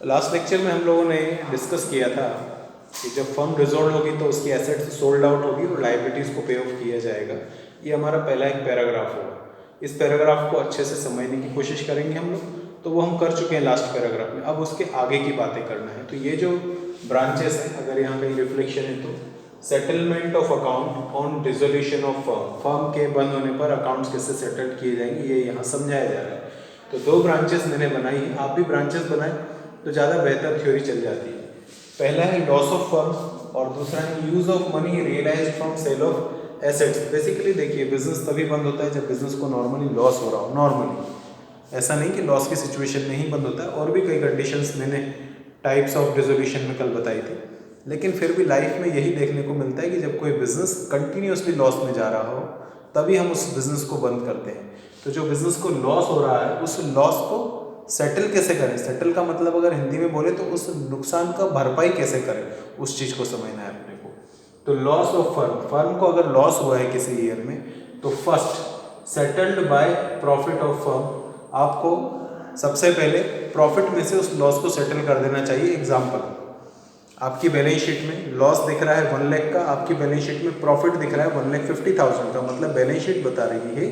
Last lecture में हम लोगों ने डिस्कस किया था कि जब फर्म डिसॉल्व होगी तो उसकी एसेट्स सोल्ड आउट होगी और लाइबिलिटीज़ को पे ऑफ किया जाएगा। ये हमारा पहला एक पैराग्राफ होगा। इस पैराग्राफ को अच्छे से समझने की कोशिश करेंगे हम लोग, तो वो हम कर चुके हैं लास्ट पैराग्राफ में। अब उसके आगे की बातें करना है। तो ये जो ब्रांचेस हैं, अगर यहाँ कहीं रिफ्लेक्शन है तो settlement of account on dissolution of firm, firm के बंद होने पर अकाउंट्स कैसे सेटल किए जाएंगे, ये यहाँ समझाया जा रहा है। तो दो ब्रांचेस मैंने बनाई हैं, आप भी ब्रांचेस बनाएं तो ज़्यादा बेहतर थ्योरी चल जाती है। पहला है लॉस ऑफ फर्म और दूसरा है use of money realised from sale of assets. Basically देखिए, बिजनेस तभी बंद होता है जब बिजनेस को नॉर्मली लॉस हो रहा हो। नॉर्मली ऐसा नहीं कि लॉस की सिचुएशन में ही बंद होता है, और भी कई कंडीशंस मैंने टाइप्स ऑफ डिसोल्यूशन में कल बताई थी। लेकिन फिर भी लाइफ में यही देखने को मिलता है कि जब कोई बिजनेस कंटिन्यूसली लॉस में जा रहा हो तभी हम उस बिजनेस को बंद करते हैं। तो जो बिजनेस को लॉस हो रहा है उस लॉस को सेटल कैसे करें, सेटल का मतलब अगर हिंदी में बोले तो उस नुकसान का भरपाई कैसे करें, उस चीज़ को समझना है अपने को। तो लॉस ऑफ फर्म, फर्म को अगर लॉस हुआ है किसी ईयर में तो first settled by profit of firm. आपको सबसे पहले प्रॉफिट में से उस लॉस को सेटल कर देना चाहिए। एग्जाम्पल, आपकी बैलेंस शीट में लॉस दिख रहा है 1 लाख का, आपकी बैलेंस शीट में प्रॉफिट दिख रहा है 1,50,000 का। मतलब बैलेंस शीट बता रही है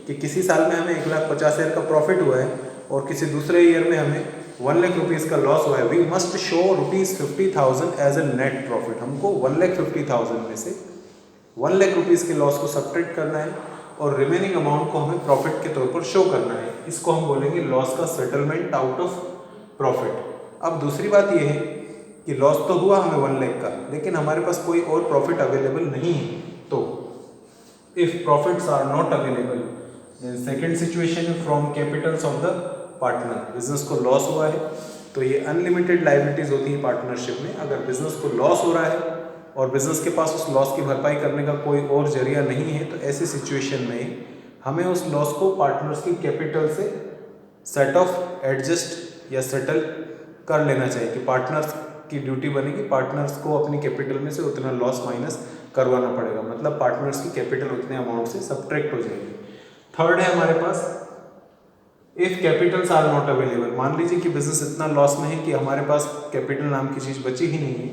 कि किसी साल में हमें 1,50,000 का प्रॉफिट हुआ है और किसी दूसरे ईयर में हमें 1 लाख रुपीज़ का लॉस हुआ है। We must show ₹50,000 as a net profit. हमको 1,50,000 में से 1 लाख रुपीज़ के लॉस को सब्ट्रैक्ट करना है और रिमेनिंग अमाउंट को हमें प्रॉफिट के तौर पर शो करना है। इसको हम बोलेंगे लॉस का सेटलमेंट आउट ऑफ प्रॉफिट। अब दूसरी बात यह है कि लॉस तो हुआ हमें 1 लाख का, लेकिन हमारे पास कोई और प्रॉफिट अवेलेबल नहीं है। तो if profits are not available, second situation from capitals of the partner. Business को लॉस हुआ है तो ये अनलिमिटेड लाइबिलिटीज होती है पार्टनरशिप में। अगर बिजनेस को लॉस हो रहा है और बिजनेस के पास उस लॉस की भरपाई करने का कोई और जरिया नहीं है, तो ऐसी सिचुएशन में हमें उस लॉस को पार्टनर्स की कैपिटल से सेट ऑफ एडजस्ट या सेटल कर लेना चाहिए। कि पार्टनर्स की ड्यूटी बनेगी, पार्टनर्स को अपनी कैपिटल में से उतना लॉस माइनस करवाना पड़ेगा। मतलब पार्टनर्स की कैपिटल उतने अमाउंट से सब्ट्रैक्ट हो जाएगी। थर्ड है हमारे पास if capitals are not available. मान लीजिए कि बिजनेस इतना लॉस में है कि हमारे पास कैपिटल नाम की चीज़ बची ही नहीं है,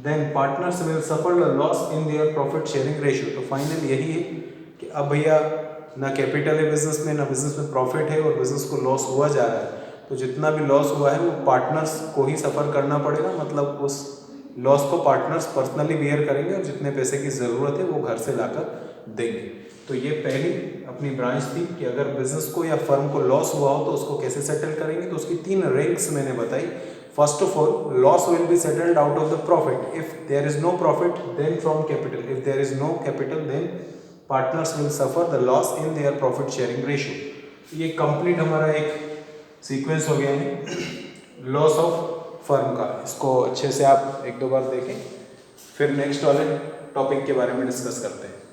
then partners will suffer the loss in their profit sharing ratio. तो फाइनल यही है कि अब भैया ना कैपिटल है बिजनेस में, ना बिजनेस में प्रॉफिट है और बिजनेस को लॉस हुआ जा रहा है, तो जितना भी लॉस हुआ है वो पार्टनर्स को ही सफ़र करना पड़ेगा। मतलब उस लॉस को पार्टनर्स पर्सनली बियर करेंगे और जितने पैसे की ज़रूरत है वो घर से लाकर देंगे। तो ये पहली अपनी ब्रांच थी कि अगर बिजनेस को या फर्म को लॉस हुआ हो तो उसको कैसे सेटल करेंगे। तो उसकी 3 रैंक्स मैंने बताई। First of all, loss will be settled out of the profit. If there is no profit then from capital, if there is no capital then partners will suffer the loss in their profit sharing ratio. ये complete हमारा एक sequence हो गया है loss of firm का। इसको अच्छे से आप 1-2 बार देखें, फिर नेक्स्ट वाले टॉपिक के बारे में डिस्कस करते हैं।